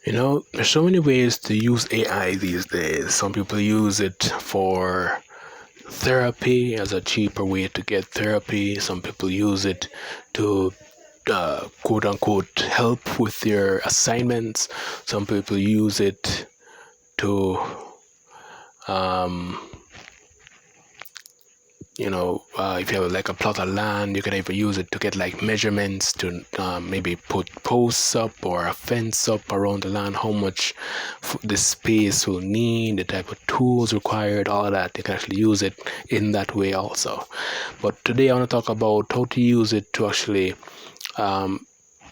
There's so many ways to use AI these days. Some people use it for therapy as a cheaper way to get therapy. Some people use it to quote unquote help with their assignments. Some people use it to um, if you have like a plot of land, you can even use it to get like measurements to maybe put posts up or a fence up around the land, how much the space will need, the type of tools required, all of that. You can actually use it in that way also. But today I want to talk about how to use it to actually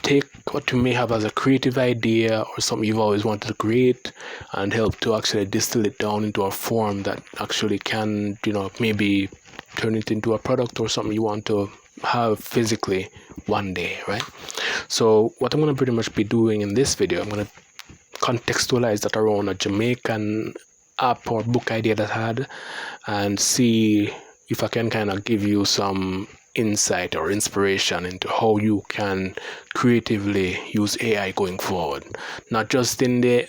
take what you may have as a creative idea or something you've always wanted to create and help to actually distill it down into a form that actually can, maybe turn it into a product or something you want to have physically one day, right? So what I'm going to pretty much be doing in this video, I'm going to contextualize that around a Jamaican app or book idea that I had and see if I can kind of give you some insight or inspiration into how you can creatively use AI going forward, not just in the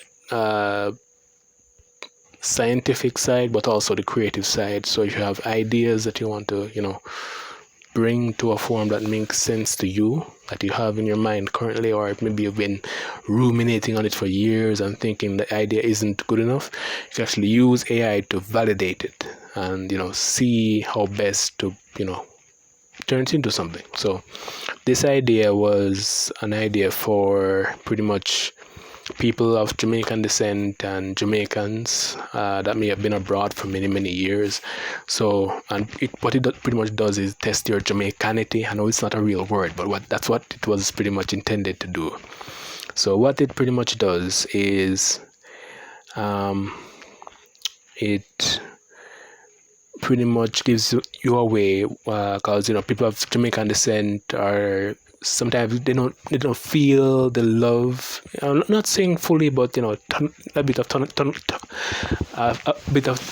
scientific side, but also the creative side. So if you have ideas that you want to, bring to a form that makes sense to you, that you have in your mind currently, or maybe you've been ruminating on it for years and thinking the idea isn't good enough, you can actually use AI to validate it and, see how best to, turn it into something. So this idea was an idea for pretty much people of Jamaican descent and Jamaicans that may have been abroad for many, many years. So, what it pretty much does is test your Jamaicanity. I know it's not a real word, but that's what it was pretty much intended to do. So, what it pretty much does is it pretty much gives you a way, because people of Jamaican descent are sometimes they don't feel the love. I'm not saying fully, but a bit of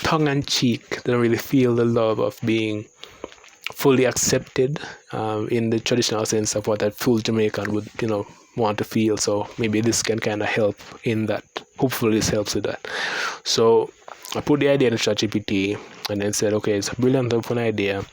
tongue and cheek. They don't really feel the love of being fully accepted in the traditional sense of what a full Jamaican would want to feel. So maybe this can kind of help in that. Hopefully this helps with that. So I put the idea in the ChatGPT and then said, okay, it's a brilliant open idea.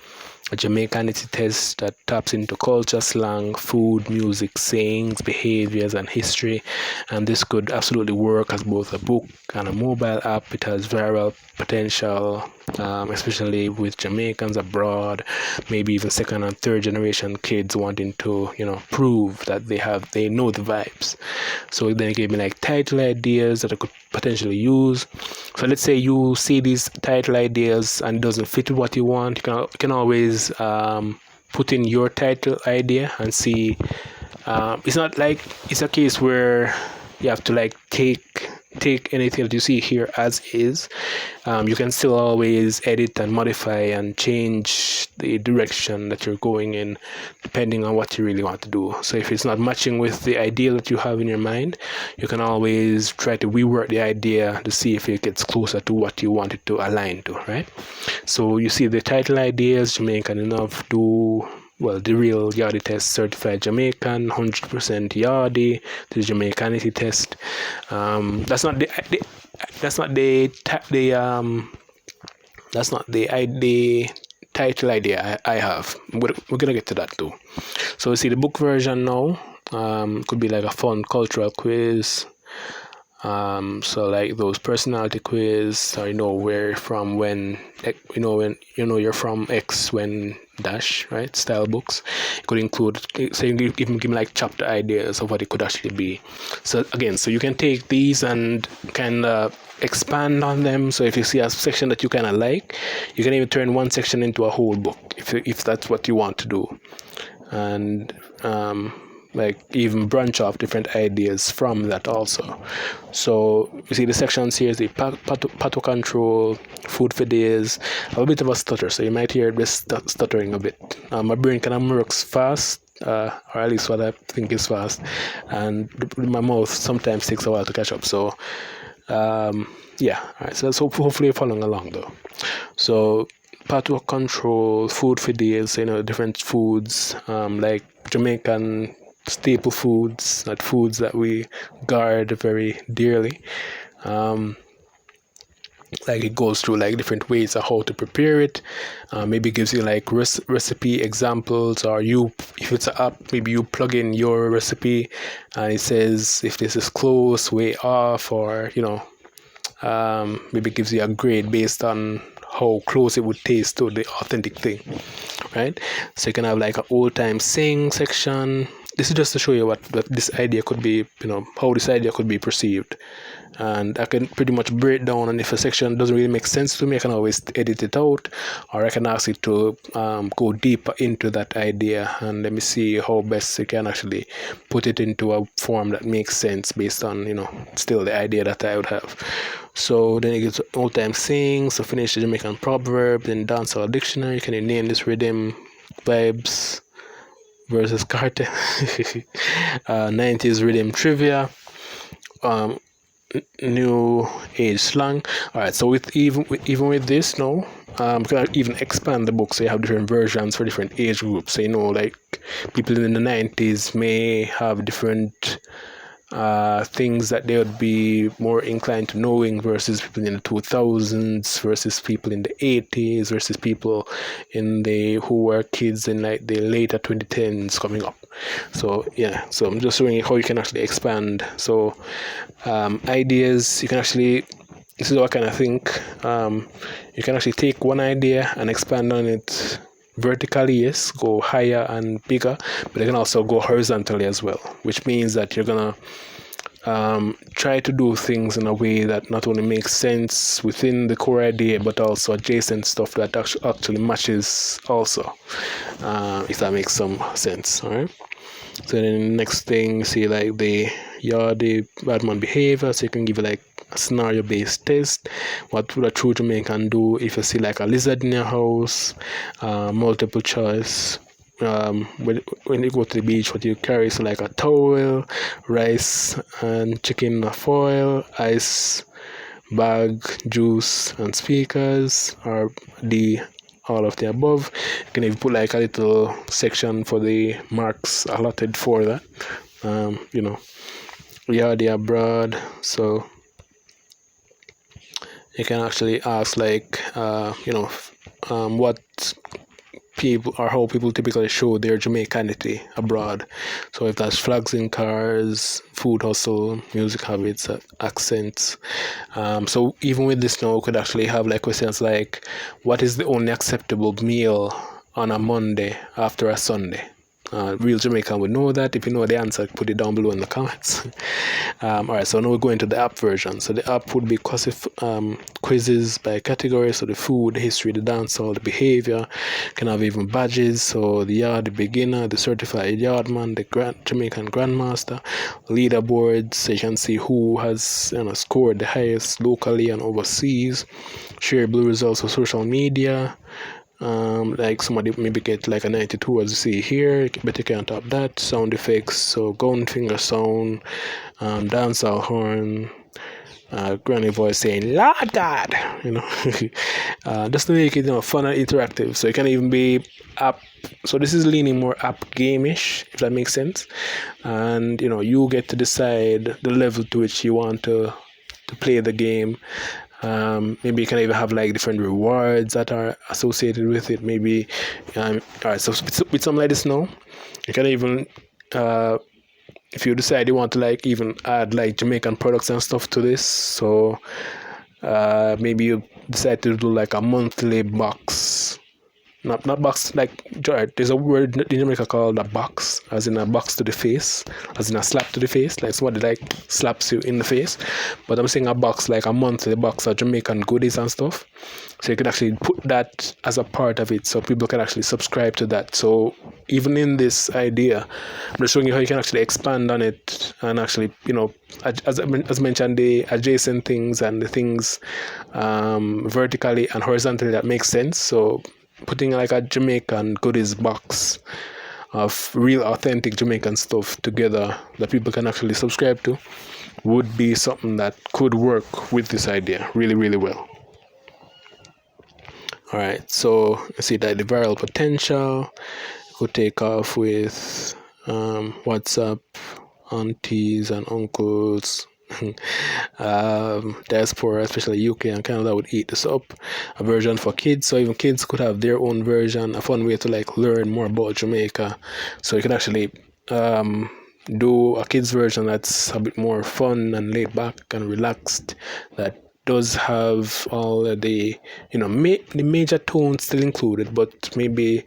A Jamaicanity test that taps into culture, slang, food, music, sayings, behaviors, and history. And this could absolutely work as both a book and a mobile app. It has viral potential, especially with Jamaicans abroad, maybe even second and third generation kids wanting to, prove that they know the vibes. So then it gave me like title ideas that I could potentially use. So let's say you see these title ideas and it doesn't fit with what you want, you can always put in your title idea and see. It's not like it's a case where you have to like take anything that you see here as is. You can still always edit and modify and change the direction that you're going in depending on what you really want to do. So if it's not matching with the idea that you have in your mind, you can always try to rework the idea to see if it gets closer to what you want it to align to, right? So you see the title ideas, Jamaican enough, the real Yardi test, certified Jamaican, 100% Yardi, the Jamaicanity test. That's not the title idea I have. We're gonna get to that too. So you see the book version now. Could be like a fun cultural quiz. So like those personality quiz, or where from, when when you're from X, when dash, right? Style books. It could include, so you can even give me like chapter ideas of what it could actually be. So again, so you can take these and kind of expand on them. So if you see a section that you kind of like, you can even turn one section into a whole book if that's what you want to do, and like even branch off different ideas from that also. So you see the sections here is the pato control, food for days. I have a bit of a stutter, so you might hear this stuttering a bit. My brain kind of works fast, or at least what I think is fast, and my mouth sometimes takes a while to catch up. So yeah, all right, so hopefully you're following along though. So pato control, food for days, different foods, like Jamaican staple foods, not foods that we guard very dearly. Um, like it goes through like different ways of how to prepare it. Maybe gives you like recipe examples, or you, if it's an app, maybe you plug in your recipe and it says if this is close, way off, or maybe gives you a grade based on how close it would taste to the authentic thing, right? So you can have like an old time sing section. This is just to show you what this idea could be, how this idea could be perceived. And I can pretty much break down, and if a section doesn't really make sense to me, I can always edit it out, or I can ask it to go deeper into that idea, and let me see how best you can actually put it into a form that makes sense based on, still the idea that I would have. So then it gets old time sayings, so finish the Jamaican proverb, then dancehall dictionary. Can you name this rhythm, vibes versus cartel? 90s rhythm trivia. New age slang. All right, so even with this now, we can even expand the book, so you have different versions for different age groups. So like people in the 90s may have different things that they would be more inclined to knowing versus people in the 2000s, versus people in the 80s, versus people who were kids in like the later 2010s coming up. So yeah, so I'm just showing you how you can actually expand. So ideas, you can actually, this is what I kind of think, you can actually take one idea and expand on it vertically, yes, go higher and bigger, but you can also go horizontally as well, which means that you're gonna try to do things in a way that not only makes sense within the core idea, but also adjacent stuff that actually matches also, if that makes some sense. All right. So then the next thing, see like the bad man behavior. So you can give like a scenario based test. What would a true Jamaican do if you see like a lizard in your house? Multiple choice. When you go to the beach, what you carry? So like a towel, rice and chicken foil, ice bag, juice and speakers, or all of the above. You can even put like a little section for the marks allotted for that. They abroad. So you can actually ask like, what people, or how people typically show their Jamaicanity abroad. So if that's flags in cars, food hustle, music habits, accents. So even with this now, we could actually have like questions like, what is the only acceptable meal on a Monday after a Sunday? Real Jamaican would know that. If you know the answer, put it down below in the comments. All right, so now we're going to the app version. So the app would be quizzes by category. So the food, the history, the dancehall, the behavior. Can have even badges. So the yard, the beginner, the certified yardman, the Jamaican grandmaster, leaderboards. So you can see who has scored the highest locally and overseas. Shareable results for social media. Like somebody maybe get like a 92, as you see here, but you can't top that. Sound effects, so gun finger sound, dancehall horn, granny voice saying Lord God, just to make it fun and interactive. So it can even be app. So this is leaning more app game-ish, if that makes sense. And you get to decide the level to which you want to play the game. Maybe you can even have like different rewards that are associated with it. Maybe, all right. So with something like this now, you can even, if you decide you want to like even add like Jamaican products and stuff to this. So maybe you decide to do like a monthly box. Not box, like there's a word in Jamaica called a box, as in a box to the face, as in a slap to the face, like somebody like slaps you in the face. But I'm saying a box, like a monthly box of Jamaican goodies and stuff. So you can actually put that as a part of it, so people can actually subscribe to that. So even in this idea, I'm just showing you how you can actually expand on it and actually, as mentioned, the adjacent things and the things vertically and horizontally that makes sense. So putting like a Jamaican goodies box of real authentic Jamaican stuff together that people can actually subscribe to would be something that could work with this idea really, really well. All right, so you see that the viral potential could take off with WhatsApp, aunties and uncles, diaspora, especially UK and Canada, would eat this up. A version for kids, so even kids could have their own version. A fun way to like learn more about Jamaica. So you can actually do a kids version that's a bit more fun and laid back and relaxed. That does have all of the the major tones still included, but maybe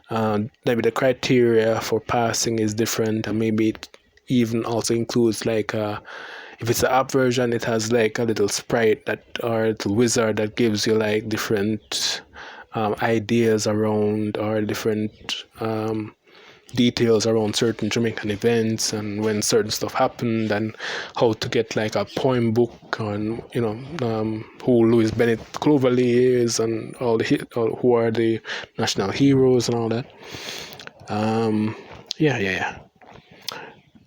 the criteria for passing is different, and maybe it even also includes like if it's the app version, it has like a little sprite that or a little wizard that gives you like different ideas around or different details around certain Jamaican events and when certain stuff happened and how to get like a poem book on who Louis Bennett Cloverly is and who are the national heroes and all that. Yeah.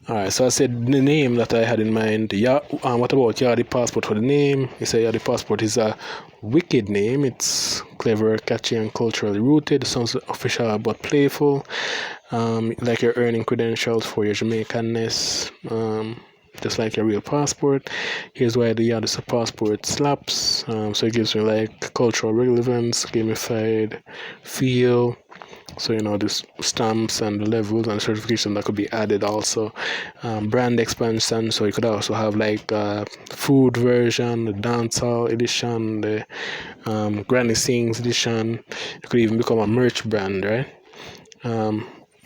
All right, so I said the name that I had in mind. Yeah, what about Yardi Passport for the name? You say Yardi Passport is a wicked name. It's clever, catchy, and culturally rooted. It sounds official but playful. Like you're earning credentials for your Jamaicanness, just like your real passport. Here's why the Yardi passport slaps. So it gives you like cultural relevance, gamified feel. So the stamps and the levels and certification that could be added also. Brand expansion, so you could also have like food version, the dancehall edition, the Granny Sings edition. You could even become a merch brand, right?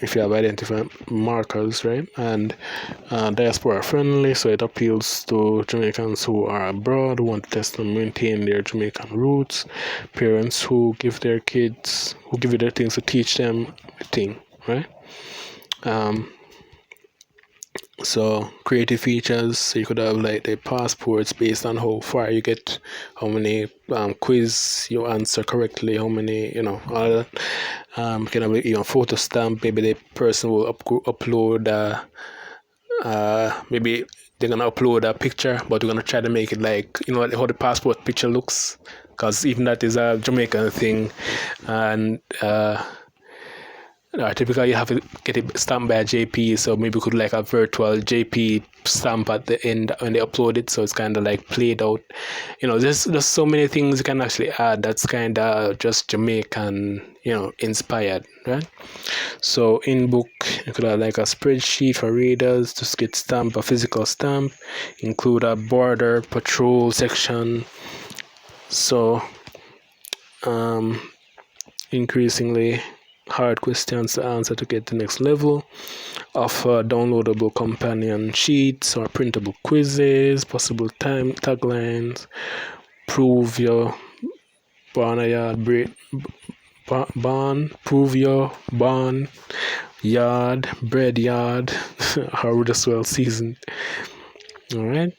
If you have identified markers, right? And diaspora friendly, so it appeals to Jamaicans who are abroad, who want to test and maintain their Jamaican roots, parents who give you their things to teach them a thing, right? So creative features, so you could have like the passports based on how far you get, how many quiz you answer correctly, how many, all that. You can have even photo stamp. Maybe the person will upload, maybe they're gonna upload a picture, but we're gonna try to make it like, like how the passport picture looks, because even that is a Jamaican thing, and typically you have to get it stamped by a JP, so maybe we could like a virtual JP stamp at the end when they upload it, so it's kind of like played out. There's so many things you can actually add that's kind of just Jamaican, inspired, right? So in book, you could have like a spreadsheet for readers to get stamp, a physical stamp, include a border patrol section. So increasingly hard questions to answer to get the next level. Offer downloadable companion sheets or printable quizzes, possible time taglines, prove your barnyard prove your barn yard, bread yard, how just well seasoned. All right.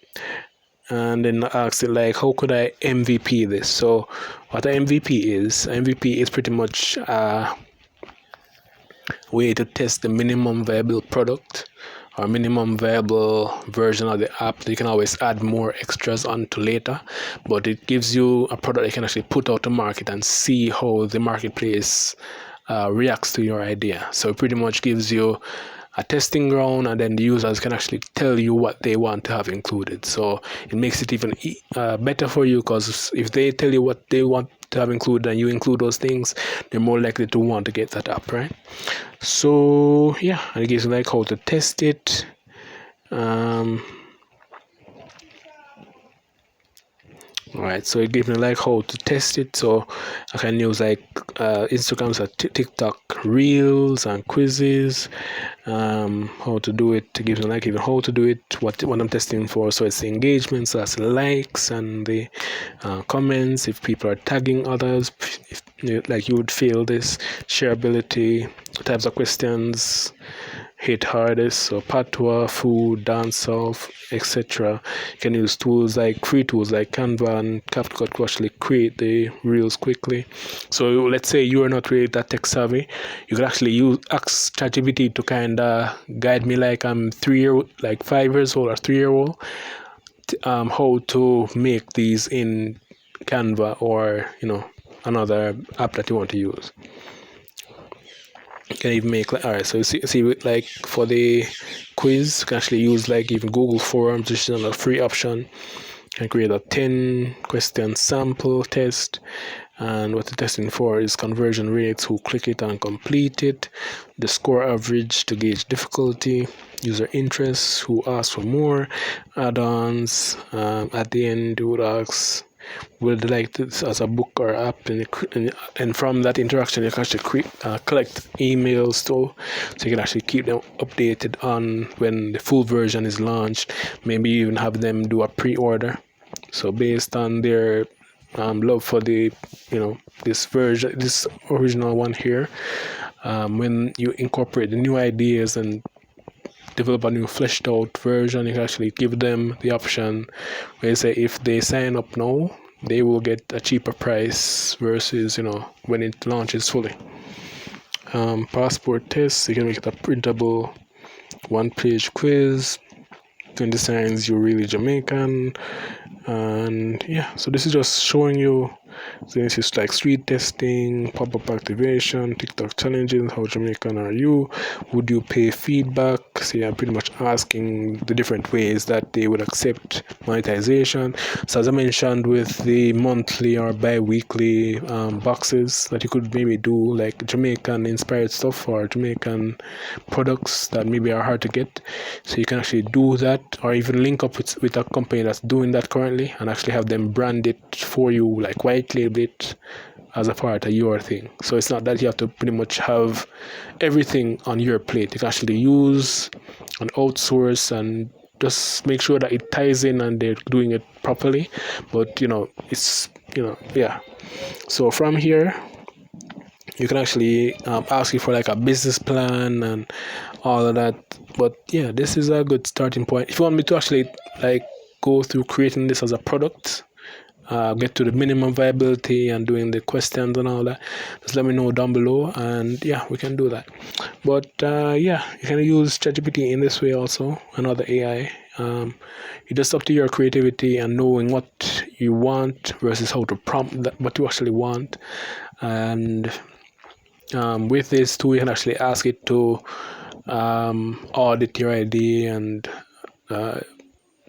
And then ask it like, how could I MVP this? So what an MVP is pretty much way to test the minimum viable product or minimum viable version of the app. You can always add more extras onto later, but it gives you a product you can actually put out to market and see how the marketplace reacts to your idea. So it pretty much gives you a testing ground, and then the users can actually tell you what they want to have included. So it makes it even better for you, because if they tell you what they want to have included and you include those things, they're more likely to want to get that app, right? So yeah, and it gives you like how to test it. Alright, so it gives me like how to test it. So I can use like Instagrams or TikTok reels and quizzes. How to do it. It gives me like even how to do it, what I'm testing for. So it's the engagement, so that's the likes and the comments. If people are tagging others, if like you would feel this shareability, types of questions hit hardest, so patois, food, dancehall, etc. You can use free tools like Canva and CapCut to actually create the reels quickly. So let's say you are not really that tech savvy, you could actually ask ChatGPT to kind of guide me like I'm 5 years old or 3-year-old, how to make these in Canva or another app that you want to use. You can even make like, all right, so see like for the quiz, you can actually use like even Google Forms, which is a free option. Can create a 10 question sample test, and what the testing for is conversion rates, who click it and complete it, the score average to gauge difficulty, user interests, who ask for more add-ons. At the end, you would ask would like this as a book or app, and from that interaction you can actually collect emails too, so you can actually keep them updated on when the full version is launched. Maybe even have them do a pre-order, so based on their love for the this version, this original one here, when you incorporate the new ideas and develop a new fleshed out version, you can actually give them the option where you say if they sign up now, they will get a cheaper price versus when it launches fully. Passport test, you can make it a printable one-page quiz. 20 signs you're really Jamaican. And yeah, so this is just showing you things is like street testing, pop-up activation, TikTok challenges, how Jamaican are you, would you pay feedback. So yeah, pretty much asking the different ways that they would accept monetization. So as I mentioned, with the monthly or bi-weekly boxes that you could maybe do, like Jamaican inspired stuff or Jamaican products that maybe are hard to get, so you can actually do that, or even link up with a company that's doing that currently and actually have them brand it for you, like white label it as a part of your thing. So it's not that you have to pretty much have everything on your plate. You can actually use and outsource and just make sure that it ties in and they're doing it properly. But it's yeah. So from here you can actually ask you for like a business plan and all of that. But yeah, this is a good starting point. If you want me to actually like go through creating this as a product, get to the minimum viability and doing the questions and all that, just let me know down below, and yeah, we can do that. But yeah, you can use ChatGPT in this way also, another AI. It's just up to your creativity and knowing what you want versus how to prompt that, what you actually want. And with this too, you can actually ask it to audit your idea and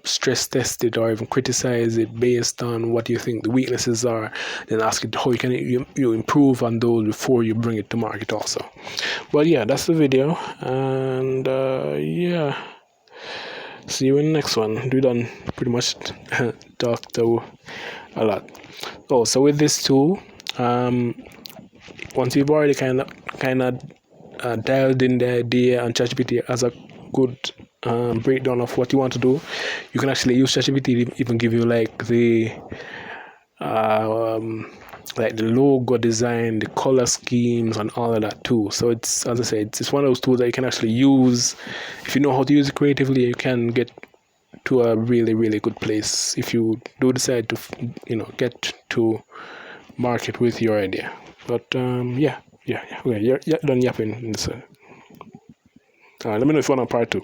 stress test it or even criticize it based on what you think the weaknesses are. Then ask it how you improve on those before you bring it to market also. But yeah, that's the video, and yeah, see you in the next one. We done pretty much talked a lot. Oh, so with this too, once you've already kind of dialed in the idea and ChatGPT as a good breakdown of what you want to do, you can actually use ChatGPT to even give you like the logo design, the color schemes, and all of that too. So it's, as I said, it's one of those tools that you can actually use. If you know how to use it creatively, you can get to a really, really good place if you do decide to get to market with your idea. But yeah, okay, you're done yapping in this. Let me know if you want a part 2.